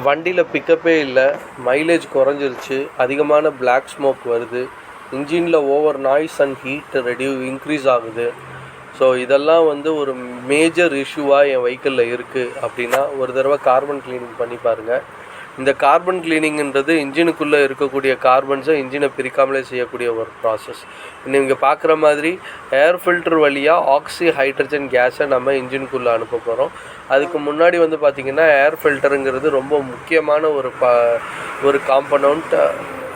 வண்டியில் பிக்கப்பே இல்லை, மைலேஜ் குறைஞ்சிருச்சு, அதிகமான பிளாக் ஸ்மோக் வருது, இன்ஜினில் over noise and heat increase ஆகுது. ஸோ இதெல்லாம் ஒரு மேஜர் இஷ்யூவாக என் வெஹிக்கிளில் இருக்குது அப்படின்னா ஒரு தடவை கார்பன் க்ளீனிங் பண்ணி பாருங்கள். இந்த கார்பன் க்ளீனிங்கிறது இன்ஜினுக்குள்ளே இருக்கக்கூடிய கார்பன்ஸை இன்ஜினை பிரிக்காமலே செய்யக்கூடிய ஒரு ப்ராசஸ். நீங்கள் பார்க்குற மாதிரி ஏர் ஃபில்டர் வழியாக ஆக்சி ஹைட்ரஜன் கேஸை நம்ம இன்ஜினுக்குள்ளே அனுப்ப போகிறோம். அதுக்கு முன்னாடி பார்த்திங்கன்னா ஏர் ஃபில்டருங்கிறது ரொம்ப முக்கியமான ஒரு காம்பனண்ட்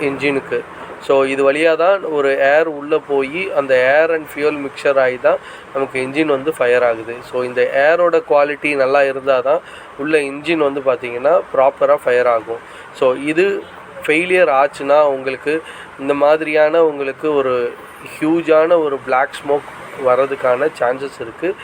இன்ஜினுக்கு. ஸோ இது வழியாக தான் ஒரு ஏர் உள்ளே போய் அந்த ஏர் அண்ட் ஃபியூல் மிக்சர் ஆகி தான் நமக்கு இன்ஜின் ஃபயர் ஆகுது. ஸோ இந்த ஏரோட குவாலிட்டி நல்லா இருந்தால் தான் உள்ள இன்ஜின் பார்த்திங்கன்னா ப்ராப்பராக ஃபயர் ஆகும். ஸோ இது ஃபெயிலியர் ஆச்சுன்னா உங்களுக்கு இந்த மாதிரியான ஒரு ஹியூஜான ஒரு பிளாக் ஸ்மோக் வர்றதுக்கான சான்சஸ் இருக்குது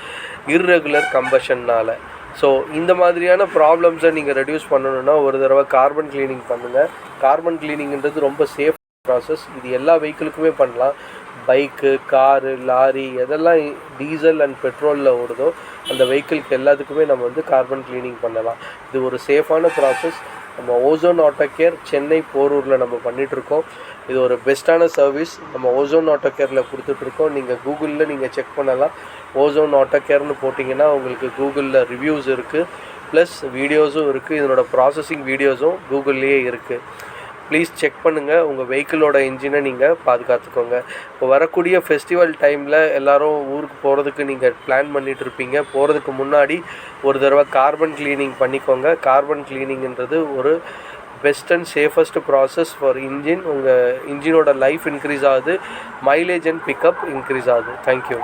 இர்ரெகுலர் கம்பஷன்னால். ஸோ இந்த மாதிரியான ப்ராப்ளம்ஸை நீங்கள் ரெடியூஸ் பண்ணணுன்னா ஒரு தடவை கார்பன் க்ளீனிங் பண்ணுங்கள். கார்பன் க்ளீனிங்கிறது ரொம்ப சேஃப் ப்ராசஸ். இது எல்லா வெஹிக்கிளுக்குமே பண்ணலாம். பைக்கு, காரு, லாரி எதெல்லாம் டீசல் அண்ட் பெட்ரோலில் ஓடுதோ அந்த வெஹிக்கிளுக்கு எல்லாத்துக்குமே நம்ம கார்பன் க்ளீனிங் பண்ணலாம். இது ஒரு சேஃபான ப்ராசஸ். நம்ம ஓசோன் ஆட்டோகேர் சென்னை போரூரில் நம்ம பண்ணிகிட்ருக்கோம். இது ஒரு பெஸ்ட்டான சர்வீஸ் நம்ம ஓசோன் ஆட்டோகேரில் கொடுத்துட்ருக்கோம். நீங்கள் கூகுளில் நீங்கள் செக் பண்ணலாம். ஓசோன் ஆட்டோகேர்னு போட்டிங்கன்னா உங்களுக்கு கூகுளில் ரிவ்யூஸ் இருக்குது, ப்ளஸ் வீடியோஸும் இருக்குது. இதனோட ப்ராசஸிங் வீடியோஸும் கூகுள்லேயே இருக்குது. ப்ளீஸ் செக் பண்ணுங்கள். உங்கள் வெஹிக்கிளோட இன்ஜினை நீங்கள் பாதுகாத்துக்கோங்க. இப்போ வரக்கூடிய ஃபெஸ்டிவல் டைமில் எல்லோரும் ஊருக்கு போகிறதுக்கு நீங்கள் பிளான் பண்ணிகிட்டு இருப்பீங்க. போகிறதுக்கு முன்னாடி ஒரு தடவை கார்பன் க்ளீனிங் பண்ணிக்கோங்க. கார்பன் க்ளீனிங்கிறது ஒரு best and safest process for engine. உங்கள் இன்ஜினோட லைஃப் இன்க்ரீஸ் ஆகுது, மைலேஜ் அண்ட் பிக்கப் இன்க்ரீஸ் ஆகுது. தேங்க்யூ.